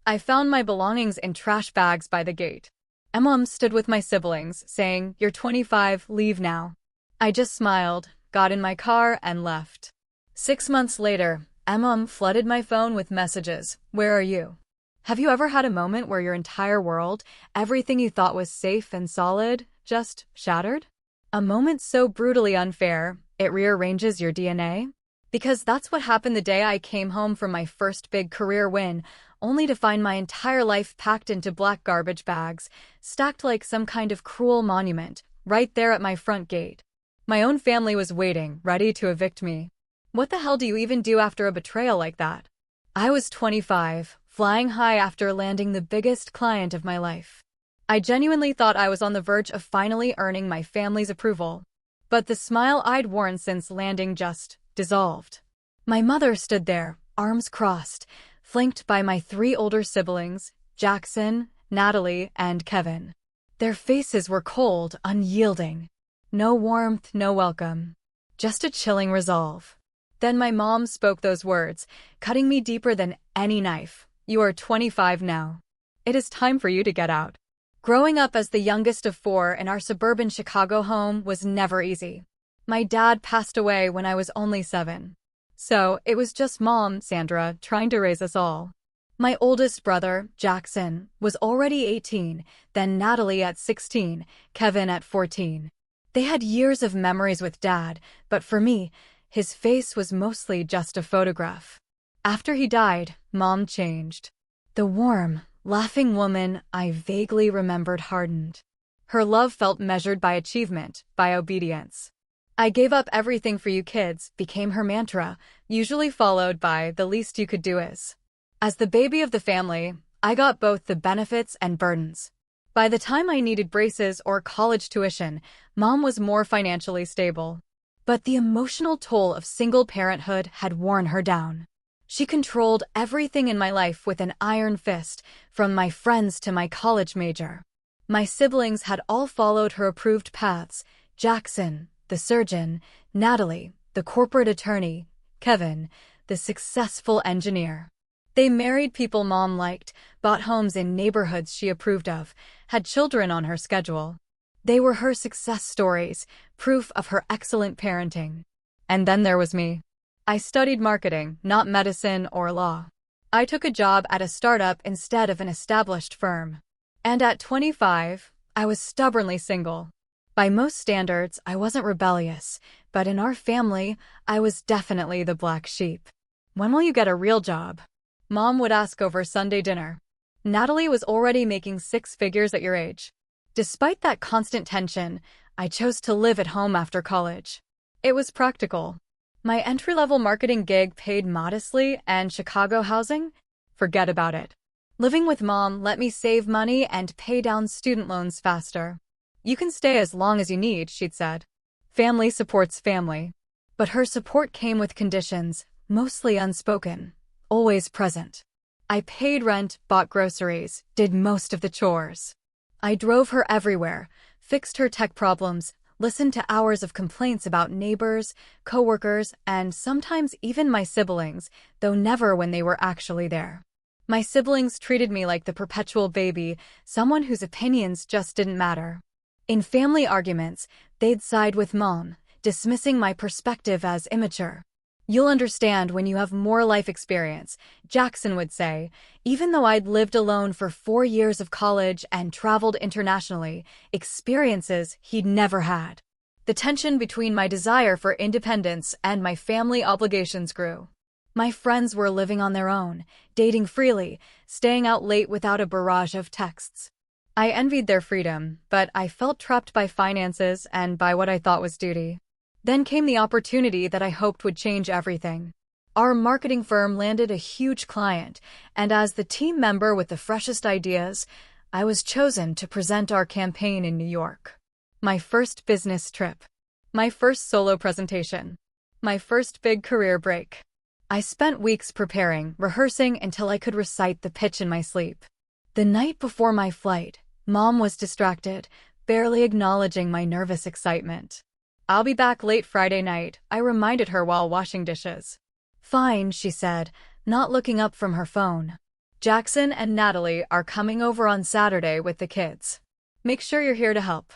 I found my belongings in trash bags by the gate. Mom stood with my siblings, saying, "You're 25, leave now." I just smiled, got in my car, and left. 6 months later, Mom flooded my phone with messages. "Where are you?" Have you ever had a moment where your entire world, everything you thought was safe and solid, just shattered? A moment so brutally unfair, it rearranges your DNA? Because that's what happened the day I came home from my first big career win, only to find my entire life packed into black garbage bags, stacked like some kind of cruel monument, right there at my front gate. My own family was waiting, ready to evict me. What the hell do you even do after a betrayal like that? I was 25, flying high after landing the biggest client of my life. I genuinely thought I was on the verge of finally earning my family's approval. But the smile I'd worn since landing just dissolved. My mother stood there, arms crossed, flanked by my 3 older siblings, Jackson, Natalie, and Kevin. Their faces were cold, unyielding. No warmth, no welcome. Just a chilling resolve. Then my mom spoke those words, cutting me deeper than any knife. "You are 25 now. It is time for you to get out." Growing up as the youngest of 4 in our suburban Chicago home was never easy. My dad passed away when I was only 7. So, it was just Mom, Sandra, trying to raise us all. My oldest brother, Jackson, was already 18, then Natalie at 16, Kevin at 14. They had years of memories with Dad, but for me, his face was mostly just a photograph. After he died, Mom changed. The warm, laughing woman I vaguely remembered hardened. Her love felt measured by achievement, by obedience. "I gave up everything for you kids," became her mantra, usually followed by "the least you could do is." As the baby of the family, I got both the benefits and burdens. By the time I needed braces or college tuition, Mom was more financially stable. But the emotional toll of single parenthood had worn her down. She controlled everything in my life with an iron fist, from my friends to my college major. My siblings had all followed her approved paths: Jackson, the surgeon; Natalie, the corporate attorney; Kevin, the successful engineer. They married people Mom liked, bought homes in neighborhoods she approved of, had children on her schedule. They were her success stories, proof of her excellent parenting. And then there was me. I studied marketing, not medicine or law. I took a job at a startup instead of an established firm. And at 25, I was stubbornly single. By most standards, I wasn't rebellious, but in our family, I was definitely the black sheep. "When will you get a real job?" Mom would ask over Sunday dinner. Natalie was already making 6 figures at your age. Despite that constant tension, I chose to live at home after college. It was practical. My entry-level marketing gig paid modestly, and Chicago housing? Forget about it. Living with Mom let me save money and pay down student loans faster. "You can stay as long as you need," she'd said. Family supports family. But her support came with conditions, mostly unspoken, always present. I paid rent, bought groceries, did most of the chores. I drove her everywhere, fixed her tech problems, listened to hours of complaints about neighbors, coworkers, and sometimes even my siblings, though never when they were actually there. My siblings treated me like the perpetual baby, someone whose opinions just didn't matter. In family arguments, they'd side with Mom, dismissing my perspective as immature. "You'll understand when you have more life experience," Jackson would say, even though I'd lived alone for 4 years of college and traveled internationally, experiences he'd never had. The tension between my desire for independence and my family obligations grew. My friends were living on their own, dating freely, staying out late without a barrage of texts. I envied their freedom, but I felt trapped by finances and by what I thought was duty. Then came the opportunity that I hoped would change everything. Our marketing firm landed a huge client, and as the team member with the freshest ideas, I was chosen to present our campaign in New York. My first business trip. My first solo presentation. My first big career break. I spent weeks preparing, rehearsing until I could recite the pitch in my sleep. The night before my flight, Mom was distracted, barely acknowledging my nervous excitement. "I'll be back late Friday night," I reminded her while washing dishes. "Fine," she said, not looking up from her phone. Jackson and Natalie are coming over on Saturday with the kids. Make sure you're here to help.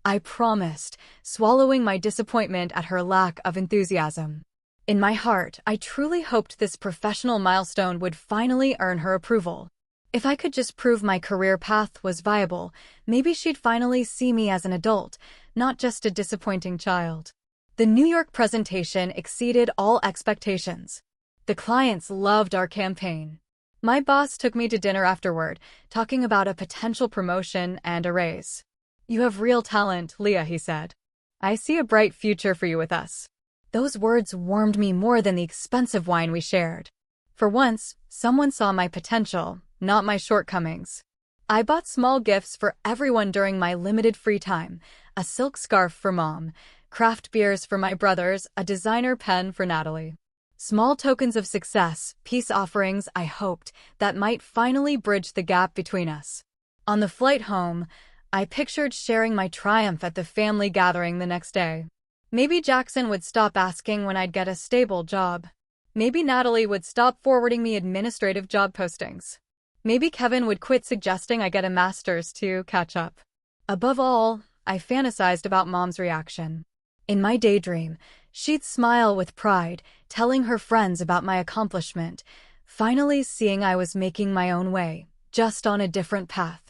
I promised, swallowing my disappointment at her lack of enthusiasm. In my heart, I truly hoped this professional milestone would finally earn her approval. If I could just prove my career path was viable, maybe she'd finally see me as an adult, not just a disappointing child. The New York presentation exceeded all expectations. The clients loved our campaign. My boss took me to dinner afterward, talking about a potential promotion and a raise. "You have real talent, Leah," he said. "I see a bright future for you with us." Those words warmed me more than the expensive wine we shared. For once, someone saw my potential, not my shortcomings. I bought small gifts for everyone during my limited free time: a silk scarf for Mom, craft beers for my brothers, a designer pen for Natalie. Small tokens of success, peace offerings, I hoped, that might finally bridge the gap between us. On the flight home, I pictured sharing my triumph at the family gathering the next day. Maybe Jackson would stop asking when I'd get a stable job. Maybe Natalie would stop forwarding me administrative job postings. Maybe Kevin would quit suggesting I get a master's to catch up. Above all, I fantasized about Mom's reaction. In my daydream, she'd smile with pride, telling her friends about my accomplishment, finally seeing I was making my own way, just on a different path.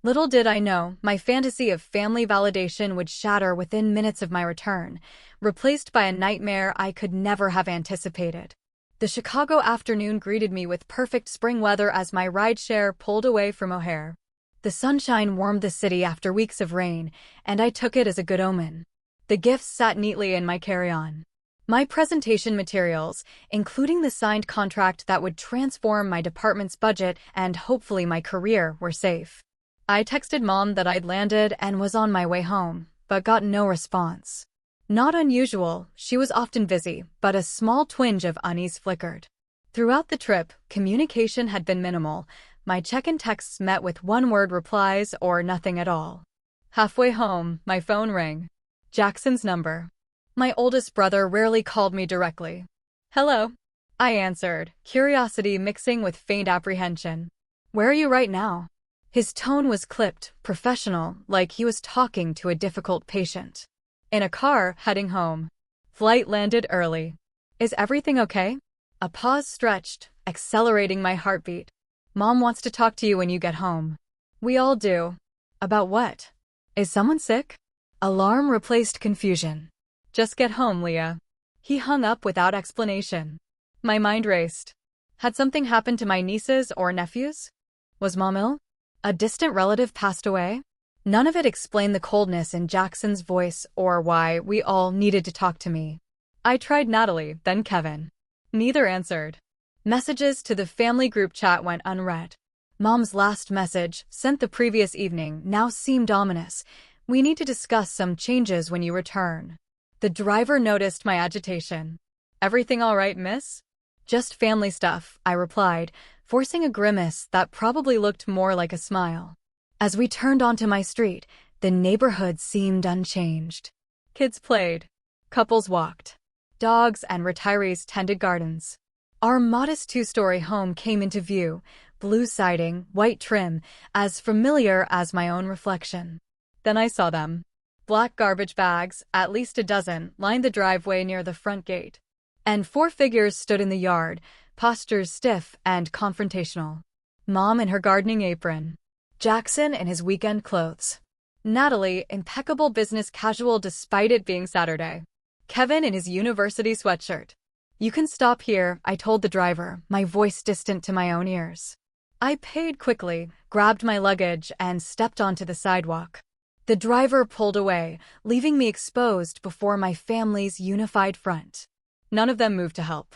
Little did I know, my fantasy of family validation would shatter within minutes of my return, replaced by a nightmare I could never have anticipated. The Chicago afternoon greeted me with perfect spring weather as my rideshare pulled away from O'Hare. The sunshine warmed the city after weeks of rain, and I took it as a good omen. The gifts sat neatly in my carry-on. My presentation materials, including the signed contract that would transform my department's budget and hopefully my career, were safe. I texted Mom that I'd landed and was on my way home, but got no response. Not unusual, she was often busy, but a small twinge of unease flickered. Throughout the trip, communication had been minimal. My check-in texts met with one-word replies or nothing at all. Halfway home, my phone rang. Jackson's number. My oldest brother rarely called me directly. "Hello," I answered, curiosity mixing with faint apprehension. "Where are you right now?" His tone was clipped, professional, like he was talking to a difficult patient. "In a car, heading home. Flight landed early." "Is everything okay?" A pause stretched, accelerating my heartbeat. "Mom wants to talk to you when you get home." "We all do." "About what?" "Is someone sick?" Alarm replaced confusion. "Just get home, Leah." He hung up without explanation. My mind raced. Had something happened to my nieces or nephews? Was Mom ill? A distant relative passed away? None of it explained the coldness in Jackson's voice or why we all needed to talk to me. I tried Natalie, then Kevin. Neither answered. Messages to the family group chat went unread. Mom's last message, sent the previous evening, now seemed ominous. "We need to discuss some changes when you return." The driver noticed my agitation. "Everything all right, miss?" "Just family stuff," I replied, forcing a grimace that probably looked more like a smile. As we turned onto my street, the neighborhood seemed unchanged. Kids played. Couples walked. Dogs and retirees tended gardens. Our modest two-story home came into view, blue siding, white trim, as familiar as my own reflection. Then I saw them. Black garbage bags, at least a dozen, lined the driveway near the front gate. And 4 figures stood in the yard, postures stiff and confrontational. Mom in her gardening apron. Jackson in his weekend clothes. Natalie, impeccable business casual despite it being Saturday. Kevin in his university sweatshirt. "You can stop here," I told the driver, my voice distant to my own ears. I paid quickly, grabbed my luggage, and stepped onto the sidewalk. The driver pulled away, leaving me exposed before my family's unified front. None of them moved to help.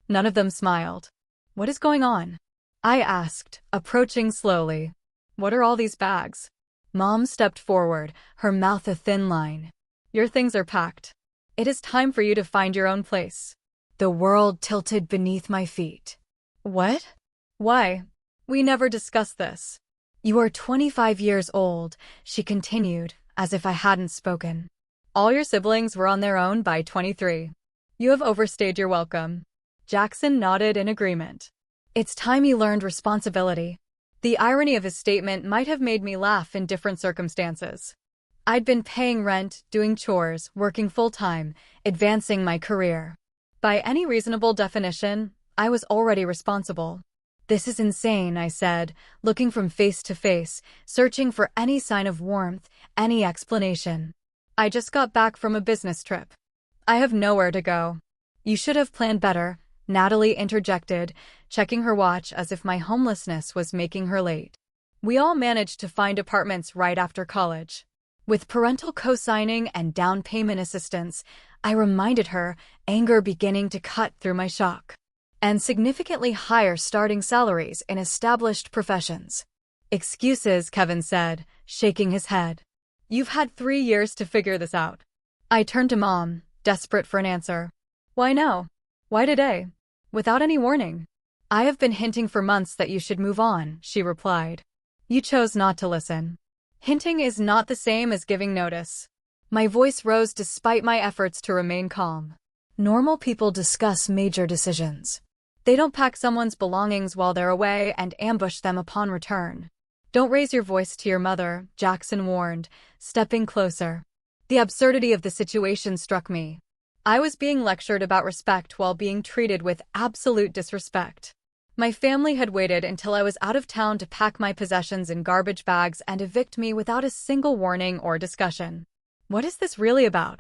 None of them smiled. "What is going on?" I asked, approaching slowly. "What are all these bags?" Mom stepped forward, her mouth a thin line. "Your things are packed. It is time for you to find your own place." The world tilted beneath my feet. "What? Why? We never discussed this." "You are 25 years old," she continued, as if I hadn't spoken. "All your siblings were on their own by 23. You have overstayed your welcome." Jackson nodded in agreement. It's time you learned responsibility. The irony of his statement might have made me laugh in different circumstances. I'd been paying rent, doing chores, working full-time, advancing my career. By any reasonable definition, I was already responsible. This is insane, I said, looking from face to face, searching for any sign of warmth, any explanation. I just got back from a business trip. I have nowhere to go. You should have planned better, Natalie interjected, checking her watch as if my homelessness was making her late. We all managed to find apartments right after college. With parental co-signing and down payment assistance, I reminded her, anger beginning to cut through my shock. And significantly higher starting salaries in established professions. Excuses, Kevin said, shaking his head. You've had 3 years to figure this out. I turned to Mom, desperate for an answer. Why now? Why today? Without any warning. I have been hinting for months that you should move on, she replied. You chose not to listen. Hinting is not the same as giving notice. My voice rose despite my efforts to remain calm. Normal people discuss major decisions. They don't pack someone's belongings while they're away and ambush them upon return. Don't raise your voice to your mother, Jackson warned, stepping closer. The absurdity of the situation struck me. I was being lectured about respect while being treated with absolute disrespect. My family had waited until I was out of town to pack my possessions in garbage bags and evict me without a single warning or discussion. What is this really about?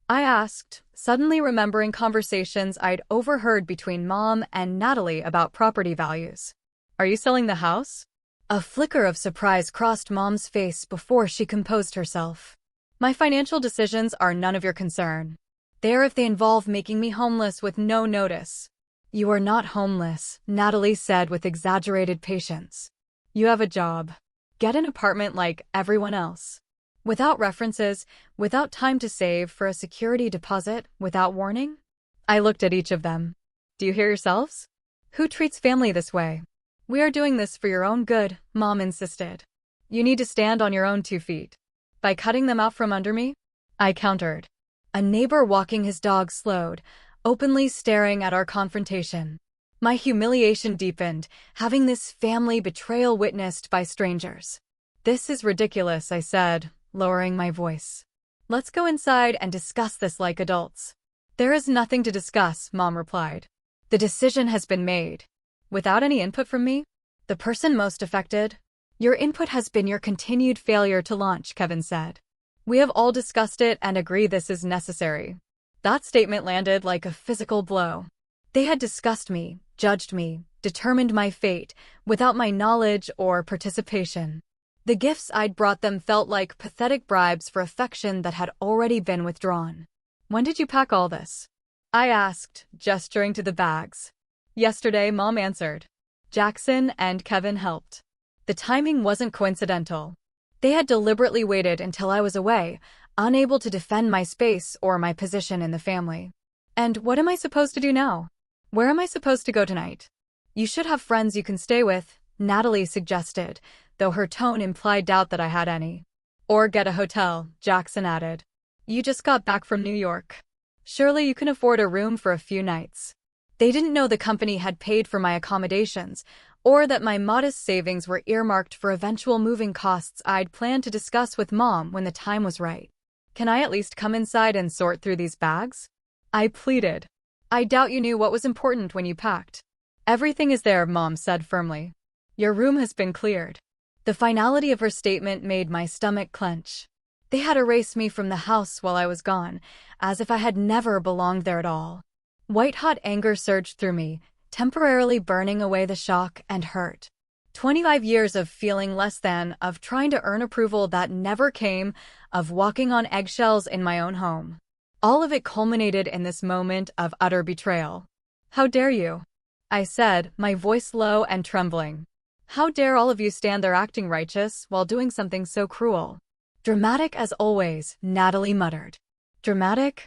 I asked, suddenly remembering conversations I'd overheard between Mom and Natalie about property values. Are you selling the house? A flicker of surprise crossed Mom's face before she composed herself. My financial decisions are none of your concern. They are if they involve making me homeless with no notice. You are not homeless, Natalie said with exaggerated patience. You have a job. Get an apartment like everyone else. Without references, without time to save for a security deposit, without warning? I looked at each of them. Do you hear yourselves? Who treats family this way? We are doing this for your own good, Mom insisted. You need to stand on your own 2 feet. By cutting them out from under me? I countered. A neighbor walking his dog slowed, openly staring at our confrontation. My humiliation deepened, having this family betrayal witnessed by strangers. This is ridiculous, I said, lowering my voice. Let's go inside and discuss this like adults. There is nothing to discuss, Mom replied. The decision has been made. Without any input from me? The person most affected? Your input has been your continued failure to launch, Kevin said. We have all discussed it and agree this is necessary. That statement landed like a physical blow. They had discussed me, judged me, determined my fate, without my knowledge or participation. The gifts I'd brought them felt like pathetic bribes for affection that had already been withdrawn. When did you pack all this? I asked, gesturing to the bags. Yesterday, Mom answered. Jackson and Kevin helped. The timing wasn't coincidental. They had deliberately waited until I was away, unable to defend my space or my position in the family. And what am I supposed to do now? Where am I supposed to go tonight? You should have friends you can stay with, Natalie suggested, though her tone implied doubt that I had any. Or get a hotel, Jackson added. You just got back from New York. Surely you can afford a room for a few nights. They didn't know the company had paid for my accommodations, or that my modest savings were earmarked for eventual moving costs I'd planned to discuss with Mom when the time was right. Can I at least come inside and sort through these bags? I pleaded. I doubt you knew what was important when you packed. Everything is there, Mom said firmly. Your room has been cleared. The finality of her statement made my stomach clench. They had erased me from the house while I was gone, as if I had never belonged there at all. White-hot anger surged through me, temporarily burning away the shock and hurt. 25 years of feeling less than, of trying to earn approval that never came, of walking on eggshells in my own home. All of it culminated in this moment of utter betrayal. How dare you? I said, my voice low and trembling. How dare all of you stand there acting righteous while doing something so cruel? Dramatic as always, Natalie muttered. Dramatic?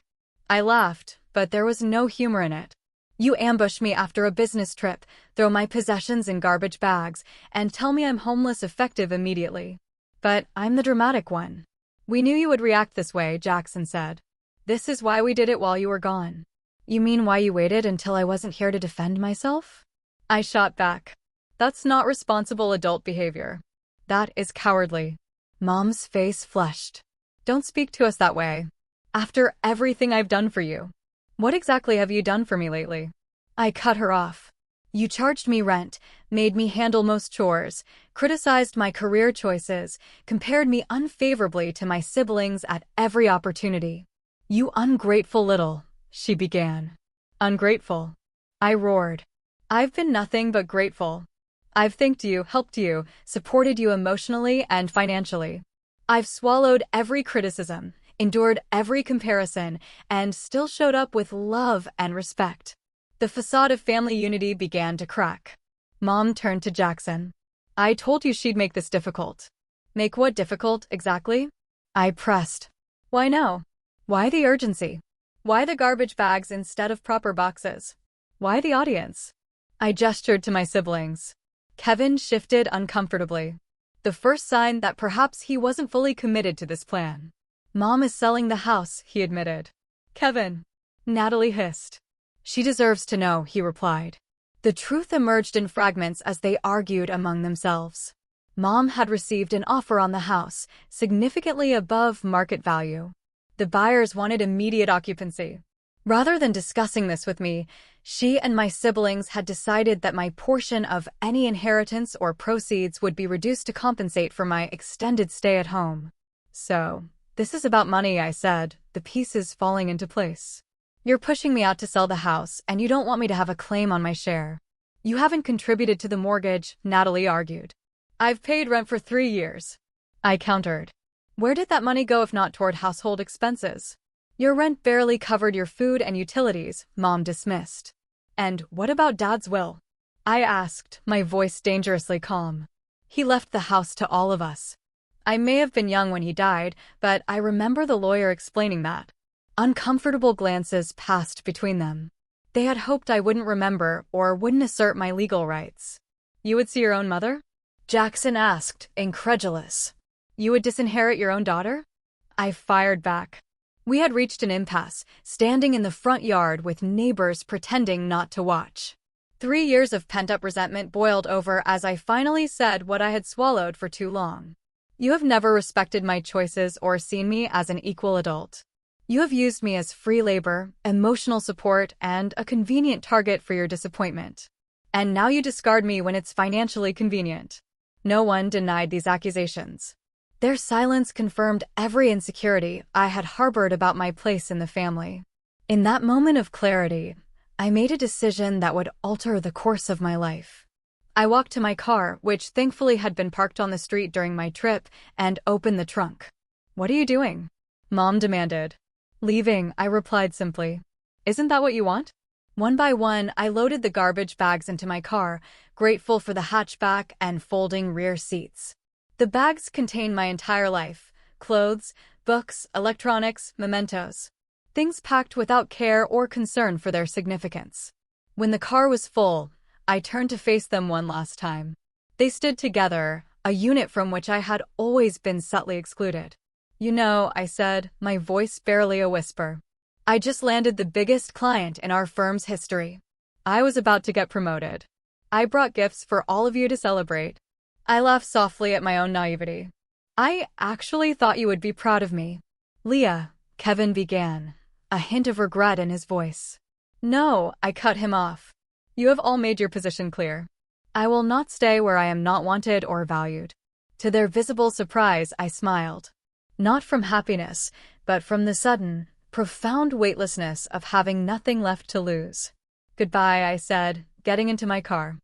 I laughed, but there was no humor in it. You ambush me after a business trip, throw my possessions in garbage bags, and tell me I'm homeless effective immediately. But I'm the dramatic one. We knew you would react this way, Jackson said. This is why we did it while you were gone. You mean why you waited until I wasn't here to defend myself? I shot back. That's not responsible adult behavior. That is cowardly. Mom's face flushed. Don't speak to us that way. After everything I've done for you. What exactly have you done for me lately? I cut her off. You charged me rent, made me handle most chores, criticized my career choices, compared me unfavorably to my siblings at every opportunity. You ungrateful little, she began. Ungrateful? I roared. I've been nothing but grateful. I've thanked you, helped you, supported you emotionally and financially. I've swallowed every criticism, endured every comparison, and still showed up with love and respect. The facade of family unity began to crack. Mom turned to Jackson. I told you she'd make this difficult. Make what difficult, exactly? I pressed. Why no? Why the urgency? Why the garbage bags instead of proper boxes? Why the audience? I gestured to my siblings. Kevin shifted uncomfortably. The first sign that perhaps he wasn't fully committed to this plan. Mom is selling the house, he admitted. Kevin. Natalie hissed. She deserves to know, he replied. The truth emerged in fragments as they argued among themselves. Mom had received an offer on the house, significantly above market value. The buyers wanted immediate occupancy. Rather than discussing this with me, she and my siblings had decided that my portion of any inheritance or proceeds would be reduced to compensate for my extended stay at home. So, this is about money, I said, the pieces falling into place. You're pushing me out to sell the house, and you don't want me to have a claim on my share. You haven't contributed to the mortgage, Natalie argued. I've paid rent for 3 years. I countered. Where did that money go if not toward household expenses? Your rent barely covered your food and utilities, Mom dismissed. And what about Dad's will? I asked, my voice dangerously calm. He left the house to all of us. I may have been young when he died, but I remember the lawyer explaining that. Uncomfortable glances passed between them. They had hoped I wouldn't remember or wouldn't assert my legal rights. You would see your own mother? Jackson asked, incredulous. You would disinherit your own daughter? I fired back. We had reached an impasse, standing in the front yard with neighbors pretending not to watch. 3 years of pent-up resentment boiled over as I finally said what I had swallowed for too long. You have never respected my choices or seen me as an equal adult. You have used me as free labor, emotional support, and a convenient target for your disappointment. And now you discard me when it's financially convenient. No one denied these accusations. Their silence confirmed every insecurity I had harbored about my place in the family. In that moment of clarity, I made a decision that would alter the course of my life. I walked to my car, which thankfully had been parked on the street during my trip, and opened the trunk. What are you doing? Mom demanded. Leaving, I replied simply. Isn't that what you want? One by one, I loaded the garbage bags into my car, grateful for the hatchback and folding rear seats. The bags contained my entire life: clothes, books, electronics, mementos. Things packed without care or concern for their significance. When the car was full, I turned to face them one last time. They stood together, a unit from which I had always been subtly excluded. You know, I said, my voice barely a whisper. I just landed the biggest client in our firm's history. I was about to get promoted. I brought gifts for all of you to celebrate. I laughed softly at my own naivety. I actually thought you would be proud of me. Leah, Kevin began, a hint of regret in his voice. No, I cut him off. You have all made your position clear. I will not stay where I am not wanted or valued. To their visible surprise, I smiled. Not from happiness, but from the sudden, profound weightlessness of having nothing left to lose. Goodbye, I said, getting into my car.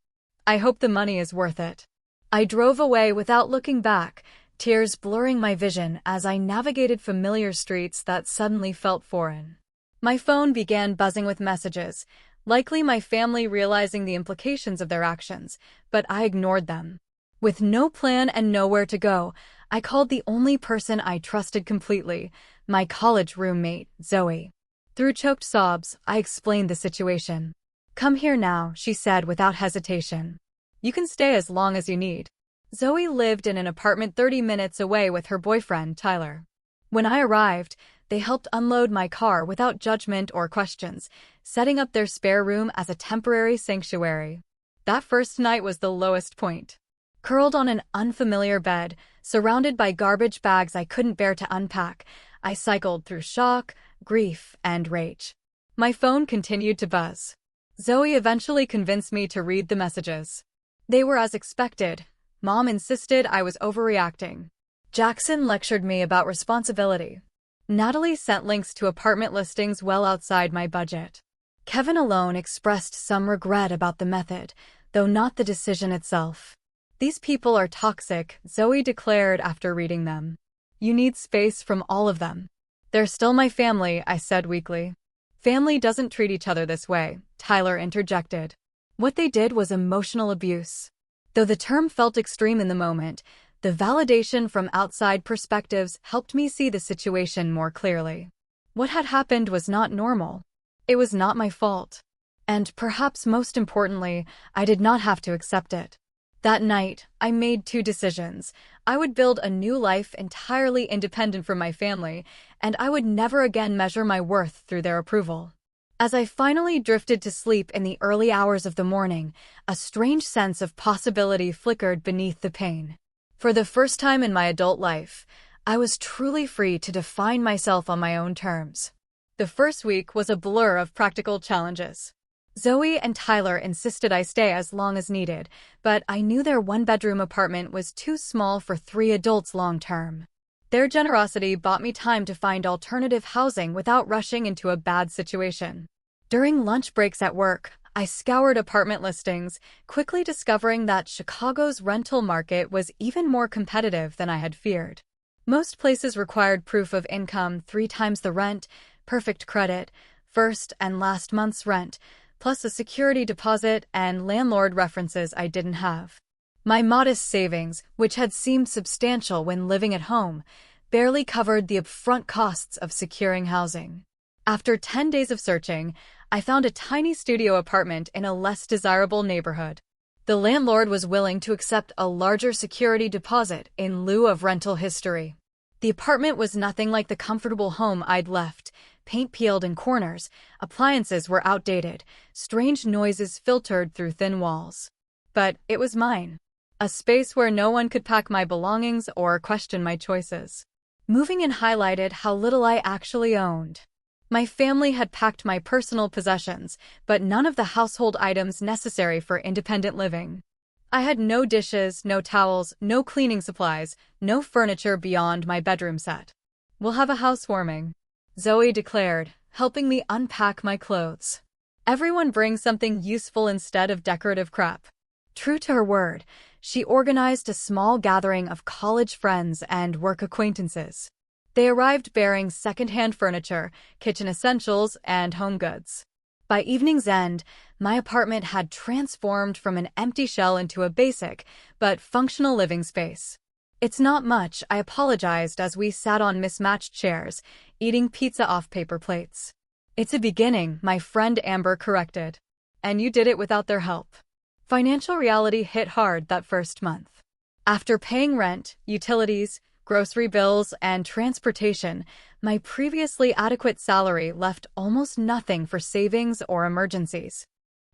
I hope the money is worth it. I drove away without looking back, tears blurring my vision as I navigated familiar streets that suddenly felt foreign. My phone began buzzing with messages, likely my family realizing the implications of their actions, but I ignored them. With no plan and nowhere to go, I called the only person I trusted completely, my college roommate, Zoe. Through choked sobs, I explained the situation. Come here now, she said without hesitation. You can stay as long as you need. Zoe lived in an apartment 30 minutes away with her boyfriend, Tyler. When I arrived, they helped unload my car without judgment or questions, setting up their spare room as a temporary sanctuary. That first night was the lowest point. Curled on an unfamiliar bed, surrounded by garbage bags I couldn't bear to unpack, I cycled through shock, grief, and rage. My phone continued to buzz. Zoe eventually convinced me to read the messages. They were as expected. Mom insisted I was overreacting. Jackson lectured me about responsibility. Natalie sent links to apartment listings well outside my budget. Kevin alone expressed some regret about the method, though not the decision itself. These people are toxic, Zoe declared after reading them. You need space from all of them. They're still my family, I said weakly. Family doesn't treat each other this way, Tyler interjected. What they did was emotional abuse. Though the term felt extreme in the moment, the validation from outside perspectives helped me see the situation more clearly. What had happened was not normal. It was not my fault. And perhaps most importantly, I did not have to accept it. That night, I made two decisions. I would build a new life entirely independent from my family, and I would never again measure my worth through their approval. As I finally drifted to sleep in the early hours of the morning, a strange sense of possibility flickered beneath the pain. For the first time in my adult life, I was truly free to define myself on my own terms. The first week was a blur of practical challenges. Zoe and Tyler insisted I stay as long as needed, but I knew their one-bedroom apartment was too small for 3 adults long-term. Their generosity bought me time to find alternative housing without rushing into a bad situation. During lunch breaks at work, I scoured apartment listings, quickly discovering that Chicago's rental market was even more competitive than I had feared. Most places required proof of income 3 times the rent, perfect credit, first and last month's rent, plus a security deposit and landlord references I didn't have. My modest savings, which had seemed substantial when living at home, barely covered the upfront costs of securing housing. After 10 days of searching, I found a tiny studio apartment in a less desirable neighborhood. The landlord was willing to accept a larger security deposit in lieu of rental history. The apartment was nothing like the comfortable home I'd left. Paint peeled in corners, appliances were outdated, strange noises filtered through thin walls. But it was mine. A space where no one could pack my belongings or question my choices. Moving in highlighted how little I actually owned. My family had packed my personal possessions, but none of the household items necessary for independent living. I had no dishes, no towels, no cleaning supplies, no furniture beyond my bedroom set. We'll have a housewarming, Zoe declared, helping me unpack my clothes. Everyone brings something useful instead of decorative crap. True to her word, she organized a small gathering of college friends and work acquaintances. They arrived bearing second-hand furniture, kitchen essentials, and home goods. By evening's end, my apartment had transformed from an empty shell into a basic, but functional living space. It's not much, I apologized as we sat on mismatched chairs, eating pizza off paper plates. It's a beginning, my friend Amber corrected. And you did it without their help. Financial reality hit hard that first month. After paying rent, utilities, grocery bills, and transportation, my previously adequate salary left almost nothing for savings or emergencies.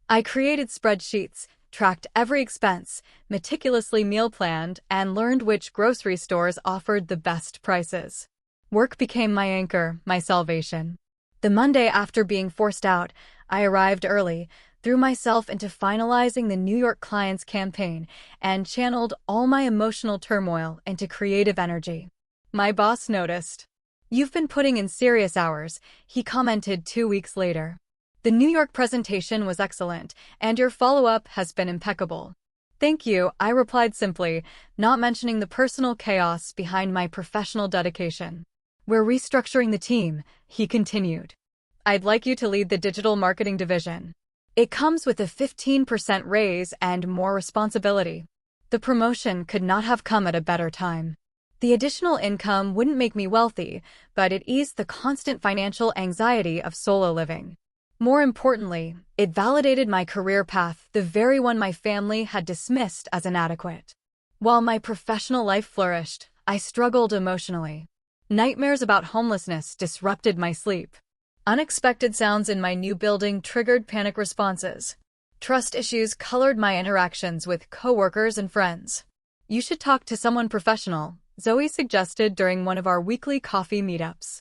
I created spreadsheets, tracked every expense, meticulously meal planned, and learned which grocery stores offered the best prices. Work became my anchor, my salvation. The Monday after being forced out, I arrived early, threw myself into finalizing the New York client's campaign, and channeled all my emotional turmoil into creative energy. My boss noticed. "You've been putting in serious hours," he commented 2 weeks later. "The New York presentation was excellent, and your follow-up has been impeccable." "Thank you," I replied simply, not mentioning the personal chaos behind my professional dedication. "We're restructuring the team," he continued. "I'd like you to lead the digital marketing division. It comes with a 15% raise and more responsibility." The promotion could not have come at a better time. The additional income wouldn't make me wealthy, but it eased the constant financial anxiety of solo living. More importantly, it validated my career path, the very one my family had dismissed as inadequate. While my professional life flourished, I struggled emotionally. Nightmares about homelessness disrupted my sleep. Unexpected sounds in my new building triggered panic responses. Trust issues colored my interactions with coworkers and friends. You should talk to someone professional, Zoe suggested during one of our weekly coffee meetups.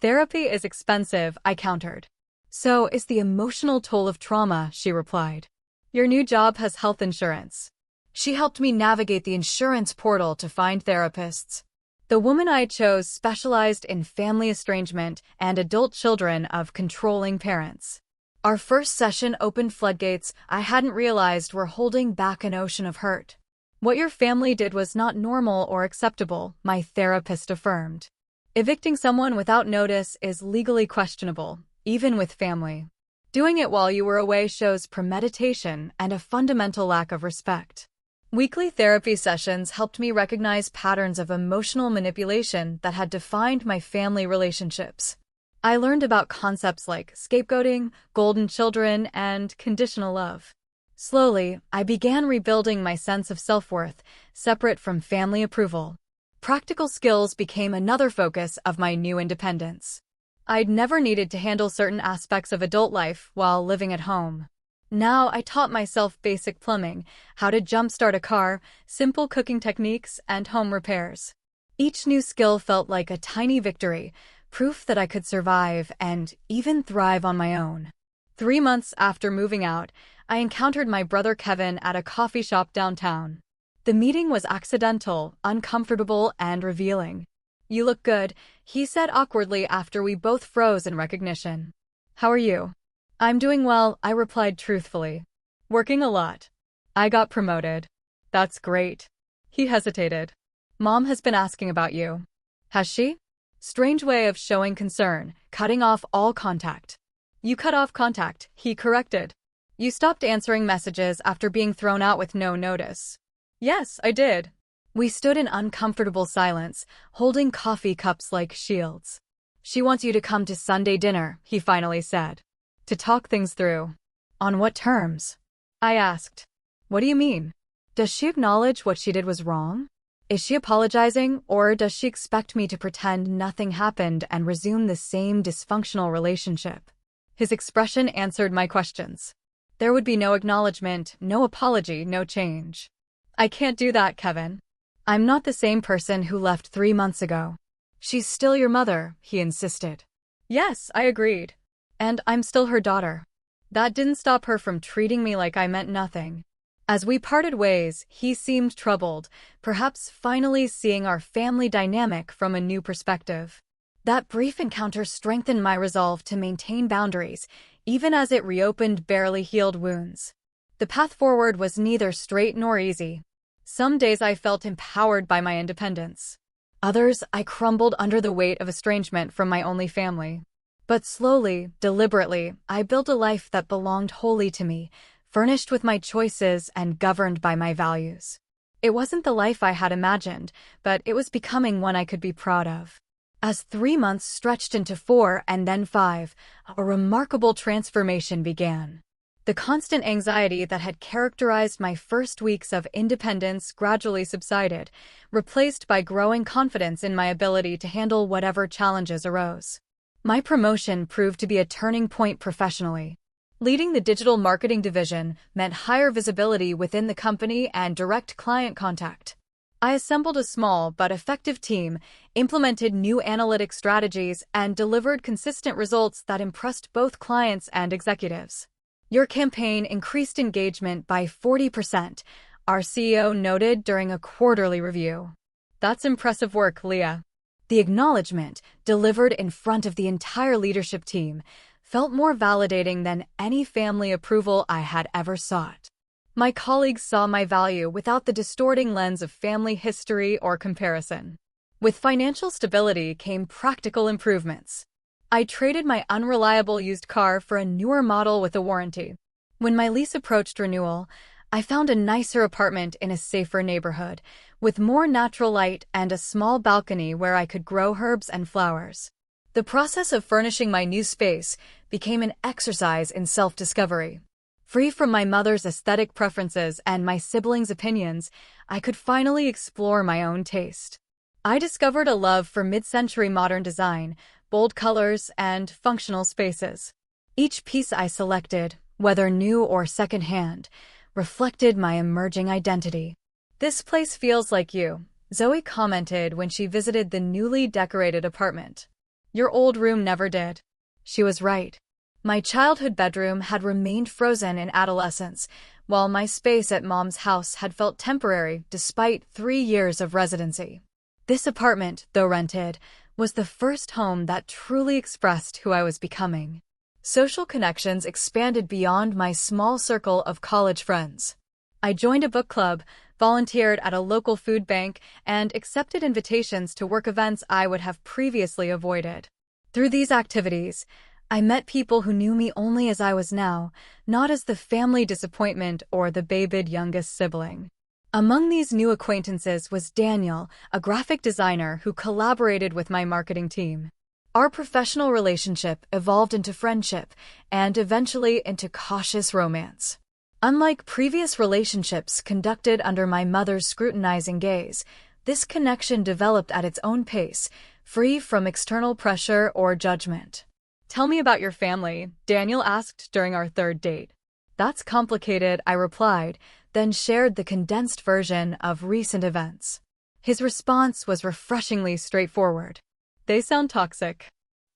Therapy is expensive, I countered. So is the emotional toll of trauma, she replied. Your new job has health insurance. She helped me navigate the insurance portal to find therapists. The woman I chose specialized in family estrangement and adult children of controlling parents. Our first session opened floodgates I hadn't realized were holding back an ocean of hurt. What your family did was not normal or acceptable, my therapist affirmed. Evicting someone without notice is legally questionable, even with family. Doing it while you were away shows premeditation and a fundamental lack of respect. Weekly therapy sessions helped me recognize patterns of emotional manipulation that had defined my family relationships. I learned about concepts like scapegoating, golden children, and conditional love. Slowly, I began rebuilding my sense of self-worth, separate from family approval. Practical skills became another focus of my new independence. I'd never needed to handle certain aspects of adult life while living at home. Now I taught myself basic plumbing, how to jumpstart a car, simple cooking techniques, and home repairs. Each new skill felt like a tiny victory, proof that I could survive and even thrive on my own. 3 months after moving out, I encountered my brother Kevin at a coffee shop downtown. The meeting was accidental, uncomfortable, and revealing. You look good, he said awkwardly after we both froze in recognition. How are you? I'm doing well, I replied truthfully. Working a lot. I got promoted. That's great. He hesitated. Mom has been asking about you. Has she? Strange way of showing concern, cutting off all contact. You cut off contact, he corrected. You stopped answering messages after being thrown out with no notice. Yes, I did. We stood in uncomfortable silence, holding coffee cups like shields. She wants you to come to Sunday dinner, he finally said. To talk things through. On what terms? I asked. What do you mean? Does she acknowledge what she did was wrong? Is she apologizing, or does she expect me to pretend nothing happened and resume the same dysfunctional relationship? His expression answered my questions. There would be no acknowledgement, no apology, no change. I can't do that, Kevin. I'm not the same person who left 3 months ago. She's still your mother, he insisted. Yes, I agreed. And I'm still her daughter. That didn't stop her from treating me like I meant nothing. As we parted ways, he seemed troubled, perhaps finally seeing our family dynamic from a new perspective. That brief encounter strengthened my resolve to maintain boundaries, even as it reopened barely healed wounds. The path forward was neither straight nor easy. Some days I felt empowered by my independence. Others, I crumbled under the weight of estrangement from my only family. But slowly, deliberately, I built a life that belonged wholly to me, furnished with my choices and governed by my values. It wasn't the life I had imagined, but it was becoming one I could be proud of. As 3 months stretched into 4 and then 5, a remarkable transformation began. The constant anxiety that had characterized my first weeks of independence gradually subsided, replaced by growing confidence in my ability to handle whatever challenges arose. My promotion proved to be a turning point professionally. Leading the digital marketing division meant higher visibility within the company and direct client contact. I assembled a small but effective team, implemented new analytic strategies, and delivered consistent results that impressed both clients and executives. Your campaign increased engagement by 40%, our CEO noted during a quarterly review. That's impressive work, Leah. The acknowledgement, delivered in front of the entire leadership team, felt more validating than any family approval I had ever sought. My colleagues saw my value without the distorting lens of family history or comparison. With financial stability came practical improvements. I traded my unreliable used car for a newer model with a warranty. When my lease approached renewal, I found a nicer apartment in a safer neighborhood, with more natural light and a small balcony where I could grow herbs and flowers. The process of furnishing my new space became an exercise in self-discovery. Free from my mother's aesthetic preferences and my siblings' opinions, I could finally explore my own taste. I discovered a love for mid-century modern design, bold colors, and functional spaces. Each piece I selected, whether new or secondhand, reflected my emerging identity. "This place feels like you," Zoe commented when she visited the newly decorated apartment. "Your old room never did." She was right. My childhood bedroom had remained frozen in adolescence, while my space at Mom's house had felt temporary despite 3 years of residency. This apartment, though rented, was the first home that truly expressed who I was becoming. Social connections expanded beyond my small circle of college friends. I joined a book club, volunteered at a local food bank, and accepted invitations to work events I would have previously avoided. Through these activities, I met people who knew me only as I was now, not as the family disappointment or the babied youngest sibling. Among these new acquaintances was Daniel, a graphic designer who collaborated with my marketing team. Our professional relationship evolved into friendship and eventually into cautious romance. Unlike previous relationships conducted under my mother's scrutinizing gaze, this connection developed at its own pace, free from external pressure or judgment. "Tell me about your family," Daniel asked during our third date. "That's complicated," I replied, then shared the condensed version of recent events. His response was refreshingly straightforward. "They sound toxic.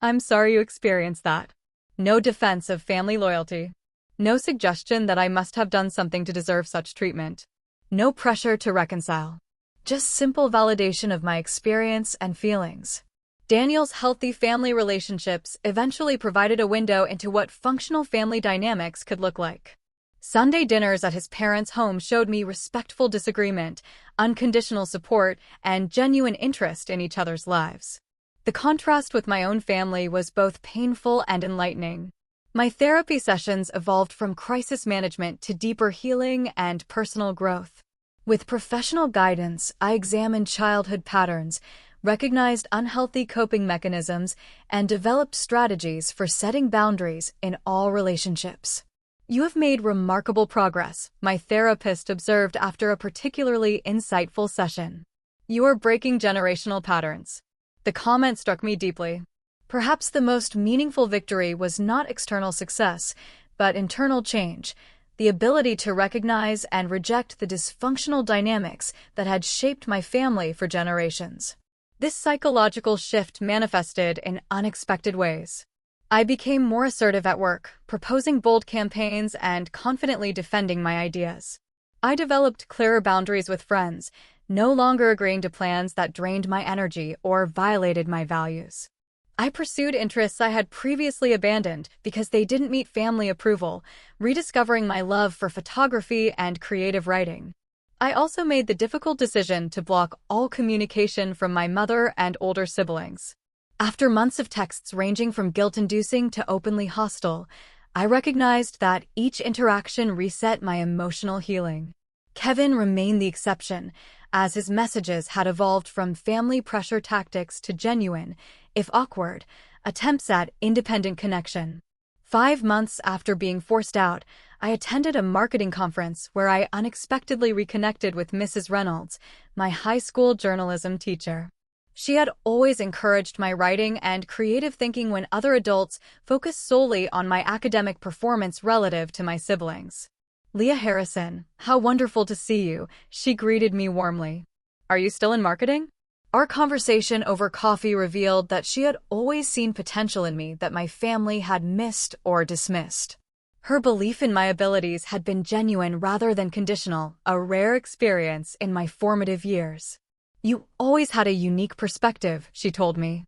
I'm sorry you experienced that." No defense of family loyalty. No suggestion that I must have done something to deserve such treatment. No pressure to reconcile. Just simple validation of my experience and feelings. Daniel's healthy family relationships eventually provided a window into what functional family dynamics could look like. Sunday dinners at his parents' home showed me respectful disagreement, unconditional support, and genuine interest in each other's lives. The contrast with my own family was both painful and enlightening. My therapy sessions evolved from crisis management to deeper healing and personal growth. With professional guidance, I examined childhood patterns, recognized unhealthy coping mechanisms, and developed strategies for setting boundaries in all relationships. "You have made remarkable progress," my therapist observed after a particularly insightful session. "You are breaking generational patterns." The comment struck me deeply. Perhaps the most meaningful victory was not external success, but internal change, the ability to recognize and reject the dysfunctional dynamics that had shaped my family for generations. This psychological shift manifested in unexpected ways. I became more assertive at work, proposing bold campaigns and confidently defending my ideas. I developed clearer boundaries with friends, no longer agreeing to plans that drained my energy or violated my values. I pursued interests I had previously abandoned because they didn't meet family approval, rediscovering my love for photography and creative writing. I also made the difficult decision to block all communication from my mother and older siblings. After months of texts ranging from guilt-inducing to openly hostile, I recognized that each interaction reset my emotional healing. Kevin remained the exception, as his messages had evolved from family pressure tactics to genuine, if awkward, attempts at independent connection. 5 months after being forced out, I attended a marketing conference where I unexpectedly reconnected with Mrs. Reynolds, my high school journalism teacher. She had always encouraged my writing and creative thinking when other adults focused solely on my academic performance relative to my siblings. "Leah Harrison, how wonderful to see you," she greeted me warmly. "Are you still in marketing?" Our conversation over coffee revealed that she had always seen potential in me that my family had missed or dismissed. Her belief in my abilities had been genuine rather than conditional, a rare experience in my formative years. "You always had a unique perspective," she told me.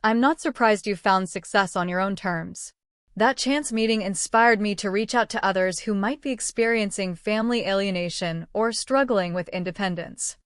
"I'm not surprised you found success on your own terms." That chance meeting inspired me to reach out to others who might be experiencing family alienation or struggling with independence.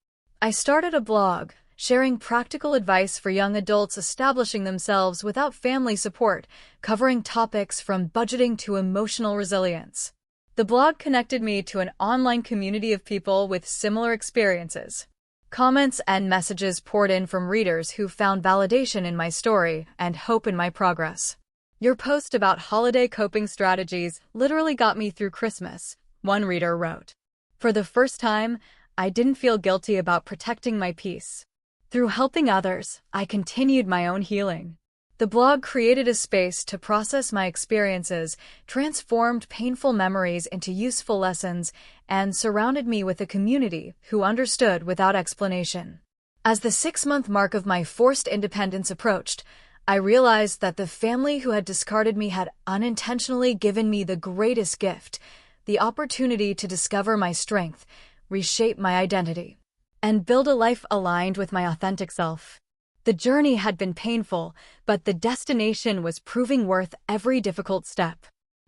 I started a blog, sharing practical advice for young adults establishing themselves without family support, covering topics from budgeting to emotional resilience. The blog connected me to an online community of people with similar experiences. Comments and messages poured in from readers who found validation in my story and hope in my progress. "Your post about holiday coping strategies literally got me through Christmas," one reader wrote. "For the first time, I didn't feel guilty about protecting my peace. Through helping others, I continued my own healing." The blog created a space to process my experiences, transformed painful memories into useful lessons, and surrounded me with a community who understood without explanation. As the 6-month mark of my forced independence approached, I realized that the family who had discarded me had unintentionally given me the greatest gift, the opportunity to discover my strength, reshape my identity, and build a life aligned with my authentic self. The journey had been painful, but the destination was proving worth every difficult step.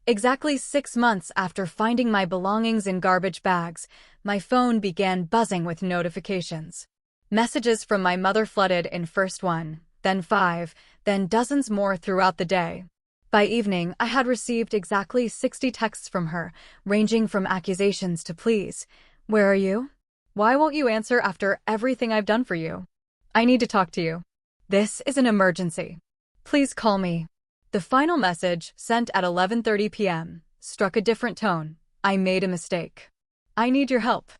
Exactly 6 months after finding my belongings in garbage bags, my phone began buzzing with notifications. Messages from my mother flooded in first 1, then 5, then dozens more throughout the day. By evening, I had received exactly 60 texts from her, ranging from accusations to pleas. Where are you? Why won't you answer after everything I've done for you? I need to talk to you. This is an emergency. Please call me. The final message, sent at 11:30 p.m., struck a different tone. I made a mistake. I need your help.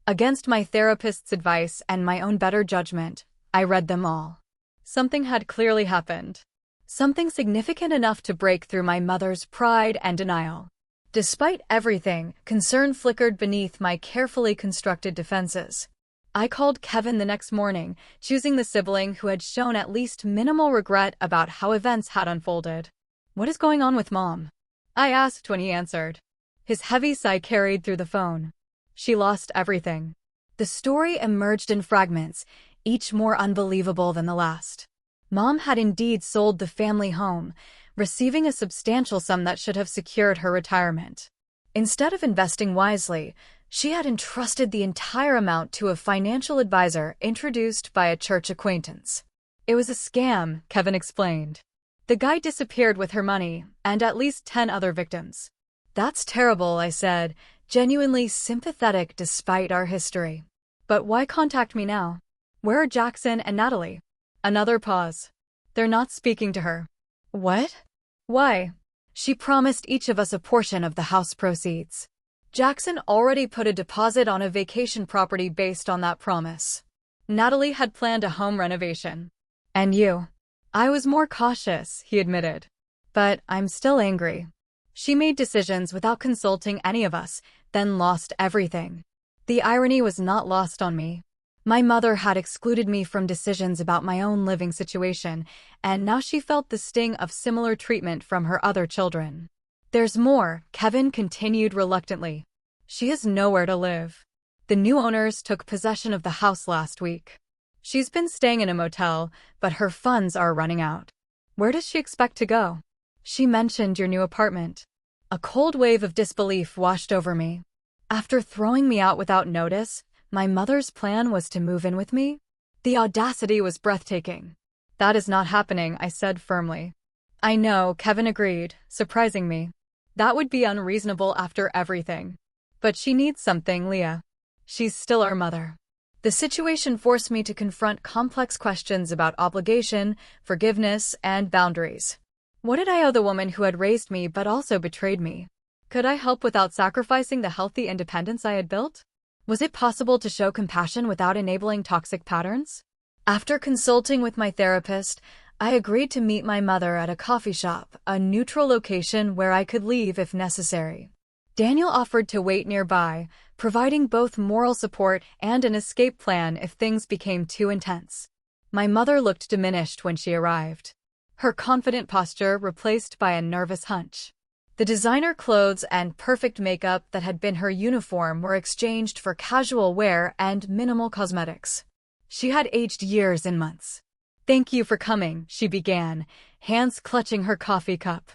Against my therapist's advice and my own better judgment, I read them all. Something had clearly happened. Something significant enough to break through my mother's pride and denial. Despite everything, concern flickered beneath my carefully constructed defenses. I called Kevin the next morning, choosing the sibling who had shown at least minimal regret about how events had unfolded. "What is going on with Mom?" I asked when he answered. His heavy sigh carried through the phone. She lost everything. The story emerged in fragments, each more unbelievable than the last. Mom had indeed sold the family home, receiving a substantial sum that should have secured her retirement. Instead of investing wisely, she had entrusted the entire amount to a financial advisor introduced by a church acquaintance. It was a scam, Kevin explained. The guy disappeared with her money, and at least 10 other victims. That's terrible, I said, genuinely sympathetic despite our history. But why contact me now? Where are Jackson and Natalie? Another pause. They're not speaking to her. What? Why? She promised each of us a portion of the house proceeds. Jackson already put a deposit on a vacation property based on that promise. Natalie had planned a home renovation. And you? I was more cautious, he admitted. But I'm still angry. She made decisions without consulting any of us, then lost everything. The irony was not lost on me. My mother had excluded me from decisions about my own living situation, and now she felt the sting of similar treatment from her other children. There's more, Kevin continued reluctantly. She has nowhere to live. The new owners took possession of the house last week. She's been staying in a motel, but her funds are running out. Where does she expect to go? She mentioned your new apartment. A cold wave of disbelief washed over me. After throwing me out without notice, my mother's plan was to move in with me? The audacity was breathtaking. That is not happening, I said firmly. I know, Kevin agreed, surprising me. That would be unreasonable after everything. But she needs something, Leah. She's still our mother. The situation forced me to confront complex questions about obligation, forgiveness, and boundaries. What did I owe the woman who had raised me but also betrayed me? Could I help without sacrificing the healthy independence I had built? Was it possible to show compassion without enabling toxic patterns? After consulting with my therapist, I agreed to meet my mother at a coffee shop, a neutral location where I could leave if necessary. Daniel offered to wait nearby, providing both moral support and an escape plan if things became too intense. My mother looked diminished when she arrived. Her confident posture replaced by a nervous hunch. The designer clothes and perfect makeup that had been her uniform were exchanged for casual wear and minimal cosmetics. She had aged years in months. "Thank you for coming," she began, hands clutching her coffee cup.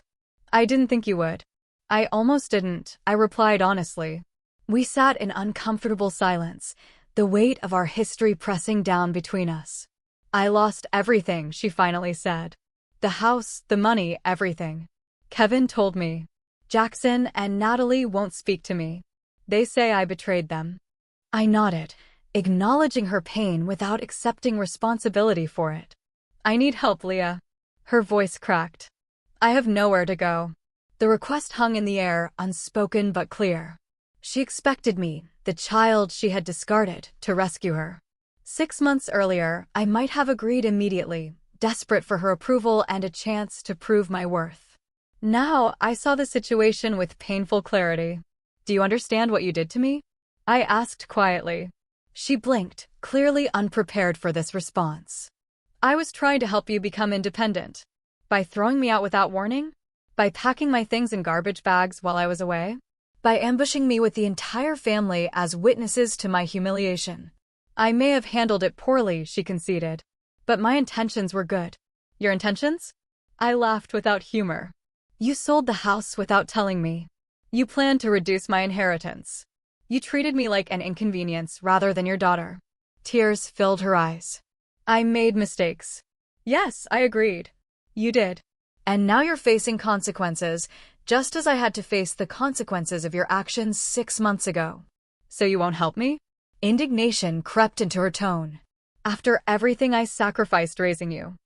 "I didn't think you would." "I almost didn't," I replied honestly. We sat in uncomfortable silence, the weight of our history pressing down between us. "I lost everything," she finally said. "The house, the money, everything." Kevin told me. "Jackson and Natalie won't speak to me. They say I betrayed them." I nodded, acknowledging her pain without accepting responsibility for it. "I need help, Leah." Her voice cracked. "I have nowhere to go." The request hung in the air, unspoken but clear. She expected me, the child she had discarded, to rescue her. 6 months earlier, I might have agreed immediately, desperate for her approval and a chance to prove my worth. Now, I saw the situation with painful clarity. "Do you understand what you did to me?" I asked quietly. She blinked, clearly unprepared for this response. "I was trying to help you become independent. By throwing me out without warning? By packing my things in garbage bags while I was away? By ambushing me with the entire family as witnesses to my humiliation. I may have handled it poorly," she conceded. "But my intentions were good." "Your intentions?" I laughed without humor. "You sold the house without telling me. You planned to reduce my inheritance. You treated me like an inconvenience rather than your daughter." Tears filled her eyes. "I made mistakes." "Yes, I agreed. You did. And now you're facing consequences, just as I had to face the consequences of your actions 6 months ago. So you won't help me?" Indignation crept into her tone. "After everything I sacrificed raising you."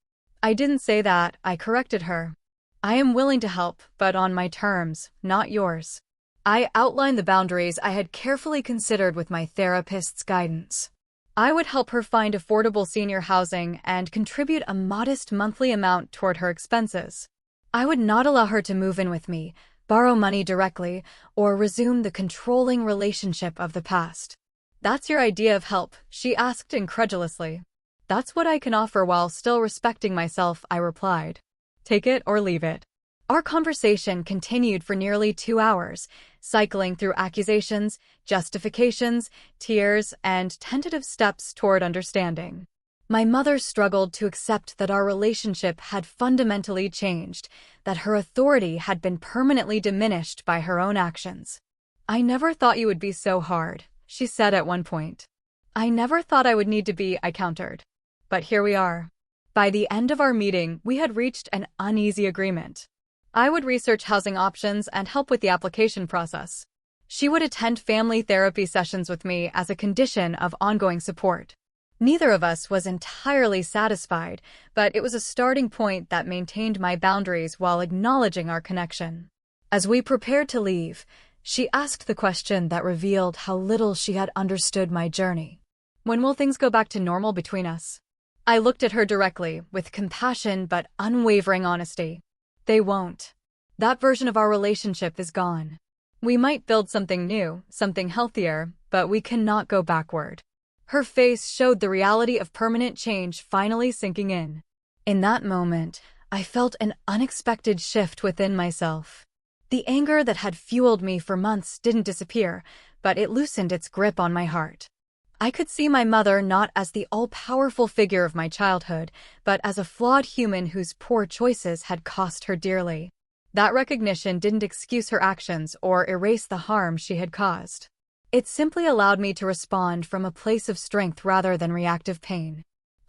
"I didn't say that," I corrected her. "I am willing to help, but on my terms, not yours." I outlined the boundaries I had carefully considered with my therapist's guidance. I would help her find affordable senior housing and contribute a modest monthly amount toward her expenses. I would not allow her to move in with me, borrow money directly, or resume the controlling relationship of the past. "That's your idea of help?" she asked incredulously. "That's what I can offer while still respecting myself," I replied. "Take it or leave it." Our conversation continued for nearly 2 hours, cycling through accusations, justifications, tears, and tentative steps toward understanding. My mother struggled to accept that our relationship had fundamentally changed, that her authority had been permanently diminished by her own actions. "I never thought you would be so hard," she said at one point. "I never thought I would need to be," I countered. But here we are. By the end of our meeting, we had reached an uneasy agreement. I would research housing options and help with the application process. She would attend family therapy sessions with me as a condition of ongoing support. Neither of us was entirely satisfied, but it was a starting point that maintained my boundaries while acknowledging our connection. As we prepared to leave, she asked the question that revealed how little she had understood my journey. "When will things go back to normal between us?" I looked at her directly, with compassion but unwavering honesty. "They won't. That version of our relationship is gone. We might build something new, something healthier, but we cannot go backward." Her face showed the reality of permanent change finally sinking in. In that moment, I felt an unexpected shift within myself. The anger that had fueled me for months didn't disappear, but it loosened its grip on my heart. I could see my mother not as the all-powerful figure of my childhood, but as a flawed human whose poor choices had cost her dearly. That recognition didn't excuse her actions or erase the harm she had caused. It simply allowed me to respond from a place of strength rather than reactive pain.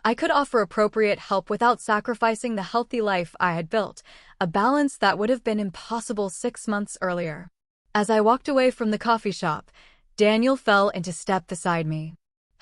I could offer appropriate help without sacrificing the healthy life I had built, a balance that would have been impossible 6 months earlier. As I walked away from the coffee shop, Daniel fell into step beside me.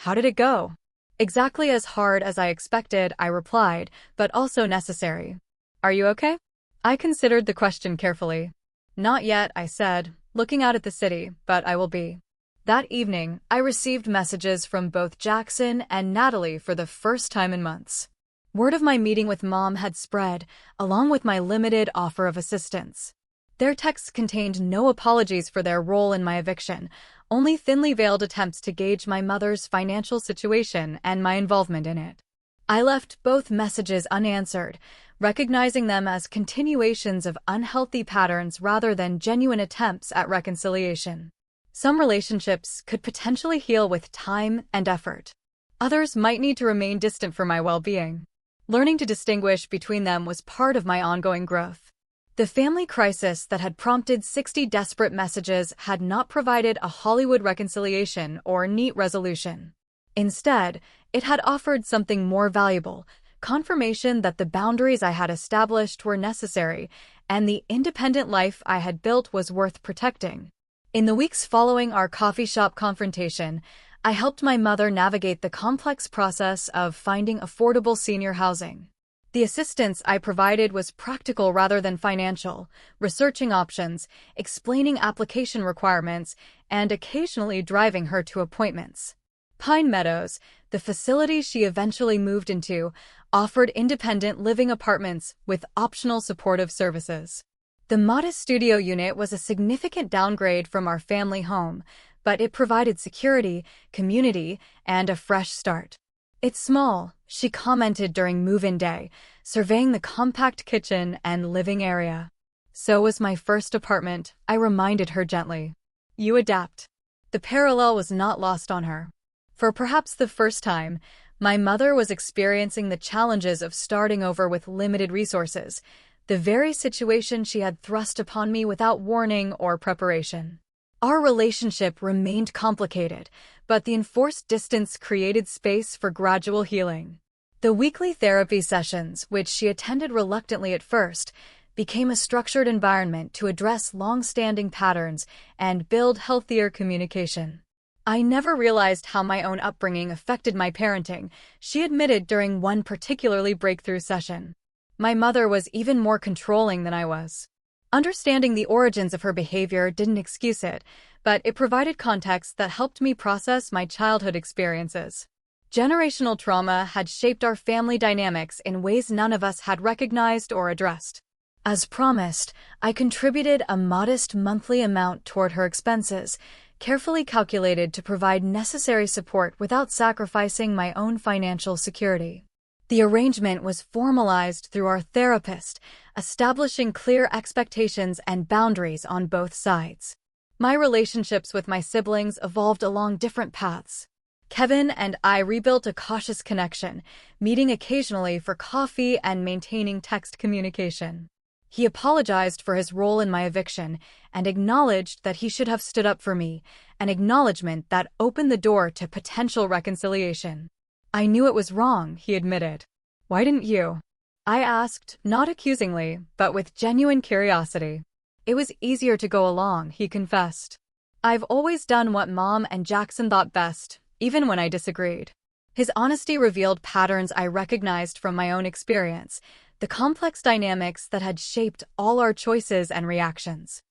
"How did it go?" "Exactly as hard as I expected," I replied, "but also necessary." "Are you okay?" I considered the question carefully. "Not yet," I said, looking out at the city, "but I will be." That evening, I received messages from both Jackson and Natalie for the first time in months. Word of my meeting with Mom had spread, along with my limited offer of assistance. Their texts contained no apologies for their role in my eviction, only thinly veiled attempts to gauge my mother's financial situation and my involvement in it. I left both messages unanswered, recognizing them as continuations of unhealthy patterns rather than genuine attempts at reconciliation. Some relationships could potentially heal with time and effort. Others might need to remain distant for my well-being. Learning to distinguish between them was part of my ongoing growth. The family crisis that had prompted 60 desperate messages had not provided a Hollywood reconciliation or neat resolution. Instead, it had offered something more valuable, confirmation that the boundaries I had established were necessary, and the independent life I had built was worth protecting. In the weeks following our coffee shop confrontation, I helped my mother navigate the complex process of finding affordable senior housing. The assistance I provided was practical rather than financial, researching options, explaining application requirements, and occasionally driving her to appointments. Pine Meadows, The facility she eventually moved into offered independent living apartments with optional supportive services. The modest studio unit was a significant downgrade from our family home, but it provided security, community, and a fresh start. "It's small," she commented during move-in day, surveying the compact kitchen and living area. "So was my first apartment," I reminded her gently. "You adapt." The parallel was not lost on her. For perhaps the first time, my mother was experiencing the challenges of starting over with limited resources, the very situation she had thrust upon me without warning or preparation. Our relationship remained complicated, but the enforced distance created space for gradual healing. The weekly therapy sessions, which she attended reluctantly at first, became a structured environment to address long-standing patterns and build healthier communication. "I never realized how my own upbringing affected my parenting," she admitted during one particularly breakthrough session. "My mother was even more controlling than I was." Understanding the origins of her behavior didn't excuse it, but it provided context that helped me process my childhood experiences. Generational trauma had shaped our family dynamics in ways none of us had recognized or addressed. As promised, I contributed a modest monthly amount toward her expenses, carefully calculated to provide necessary support without sacrificing my own financial security. The arrangement was formalized through our therapist, establishing clear expectations and boundaries on both sides. My relationships with my siblings evolved along different paths. Kevin and I rebuilt a cautious connection, meeting occasionally for coffee and maintaining text communication. He apologized for his role in my eviction and acknowledged that he should have stood up for me, an acknowledgement that opened the door to potential reconciliation. "I knew it was wrong," he admitted. "Why didn't you?" I asked, not accusingly, but with genuine curiosity. "It was easier to go along," he confessed. "I've always done what Mom and Jackson thought best, even when I disagreed." His honesty revealed patterns I recognized from my own experience, the complex dynamics that had shaped all our choices and reactions.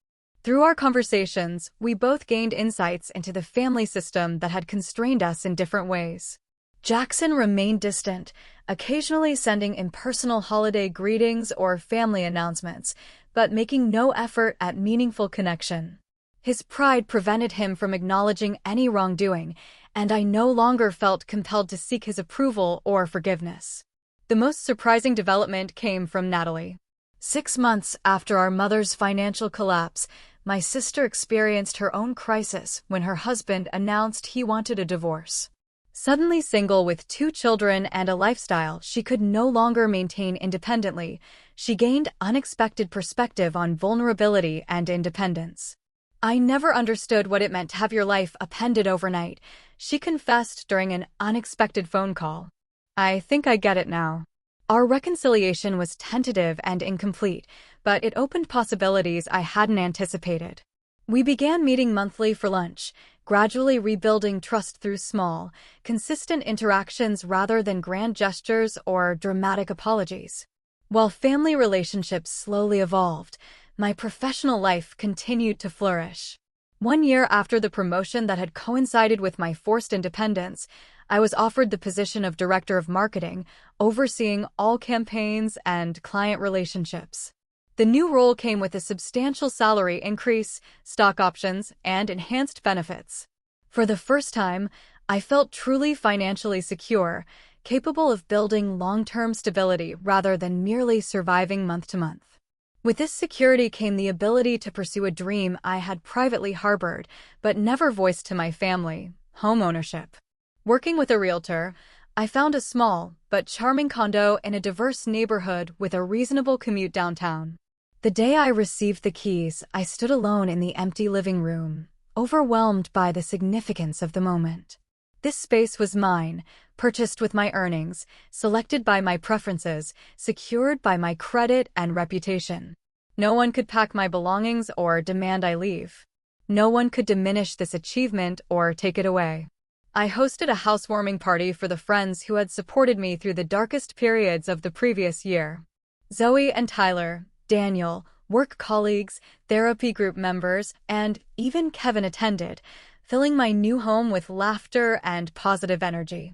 Through our conversations, we both gained insights into the family system that had constrained us in different ways. Jackson remained distant, occasionally sending impersonal holiday greetings or family announcements, but making no effort at meaningful connection. His pride prevented him from acknowledging any wrongdoing, and I no longer felt compelled to seek his approval or forgiveness. The most surprising development came from Natalie. 6 months after our mother's financial collapse, my sister experienced her own crisis when her husband announced he wanted a divorce. Suddenly single with 2 children and a lifestyle she could no longer maintain independently, she gained unexpected perspective on vulnerability and independence. "I never understood what it meant to have your life upended overnight," she confessed during an unexpected phone call. "I think I get it now." Our reconciliation was tentative and incomplete, but it opened possibilities I hadn't anticipated. We began meeting monthly for lunch, gradually rebuilding trust through small, consistent interactions rather than grand gestures or dramatic apologies. While family relationships slowly evolved, my professional life continued to flourish. 1 year after the promotion that had coincided with my forced independence, I was offered the position of Director of Marketing, overseeing all campaigns and client relationships. The new role came with a substantial salary increase, stock options, and enhanced benefits. For the first time, I felt truly financially secure, capable of building long-term stability rather than merely surviving month to month. With this security came the ability to pursue a dream I had privately harbored, but never voiced to my family: homeownership. Working with a realtor, I found a small but charming condo in a diverse neighborhood with a reasonable commute downtown. The day I received the keys, I stood alone in the empty living room, overwhelmed by the significance of the moment. This space was mine, purchased with my earnings, selected by my preferences, secured by my credit and reputation. No one could pack my belongings or demand I leave. No one could diminish this achievement or take it away. I hosted a housewarming party for the friends who had supported me through the darkest periods of the previous year. Zoe and Tyler, Daniel, work colleagues, therapy group members, and even Kevin attended, filling my new home with laughter and positive energy.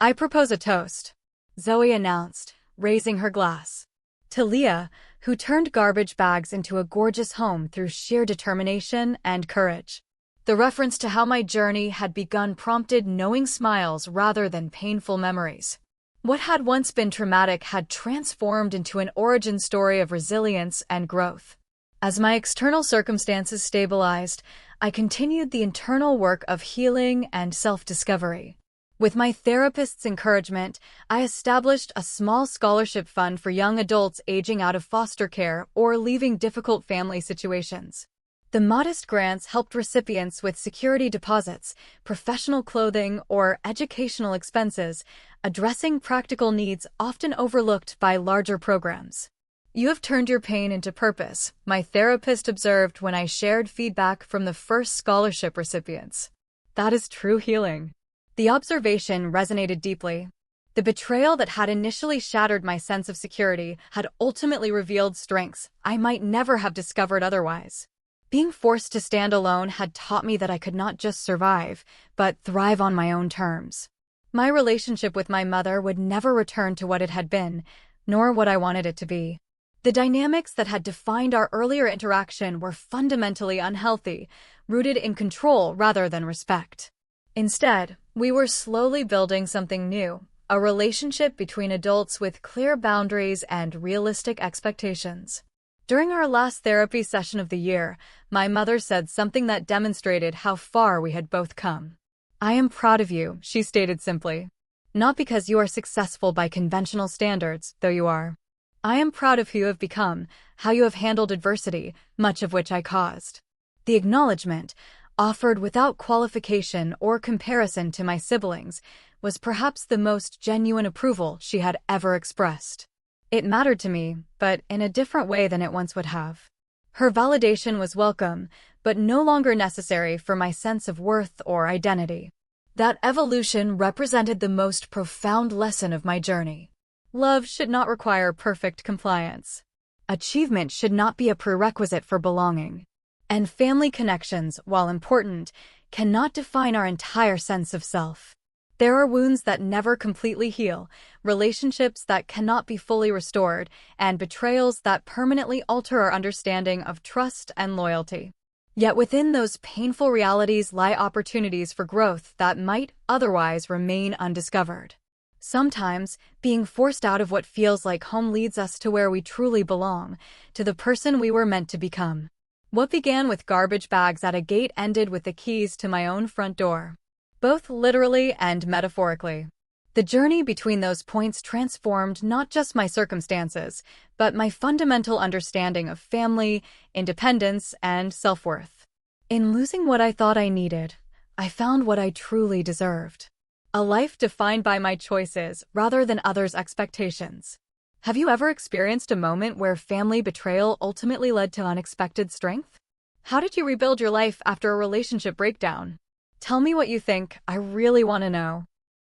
I propose a toast, Zoe announced, raising her glass. To Leah, who turned garbage bags into a gorgeous home through sheer determination and courage. The reference to how my journey had begun prompted knowing smiles rather than painful memories. What had once been traumatic had transformed into an origin story of resilience and growth. As my external circumstances stabilized, I continued the internal work of healing and self-discovery. With my therapist's encouragement, I established a small scholarship fund for young adults aging out of foster care or leaving difficult family situations. The modest grants helped recipients with security deposits, professional clothing, or educational expenses, addressing practical needs often overlooked by larger programs. You have turned your pain into purpose, my therapist observed when I shared feedback from the first scholarship recipients. That is true healing. The observation resonated deeply. The betrayal that had initially shattered my sense of security had ultimately revealed strengths I might never have discovered otherwise. Being forced to stand alone had taught me that I could not just survive, but thrive on my own terms. My relationship with my mother would never return to what it had been, nor what I wanted it to be. The dynamics that had defined our earlier interaction were fundamentally unhealthy, rooted in control rather than respect. Instead, we were slowly building something new, a relationship between adults with clear boundaries and realistic expectations. During our last therapy session of the year, my mother said something that demonstrated how far we had both come. "I am proud of you," she stated simply. "Not because you are successful by conventional standards, though you are. I am proud of who you have become, how you have handled adversity, much of which I caused." The acknowledgement, offered without qualification or comparison to my siblings, was perhaps the most genuine approval she had ever expressed. It mattered to me, but in a different way than it once would have. Her validation was welcome, but no longer necessary for my sense of worth or identity. That evolution represented the most profound lesson of my journey. Love should not require perfect compliance. Achievement should not be a prerequisite for belonging. And family connections, while important, cannot define our entire sense of self. There are wounds that never completely heal, relationships that cannot be fully restored, and betrayals that permanently alter our understanding of trust and loyalty. Yet within those painful realities lie opportunities for growth that might otherwise remain undiscovered. Sometimes, being forced out of what feels like home leads us to where we truly belong, to the person we were meant to become. What began with garbage bags at a gate ended with the keys to my own front door. Both literally and metaphorically. The journey between those points transformed not just my circumstances, but my fundamental understanding of family, independence, and self-worth. In losing what I thought I needed, I found what I truly deserved. A life defined by my choices rather than others' expectations. Have you ever experienced a moment where family betrayal ultimately led to unexpected strength? How did you rebuild your life after a relationship breakdown? Tell me what you think, I really want to know.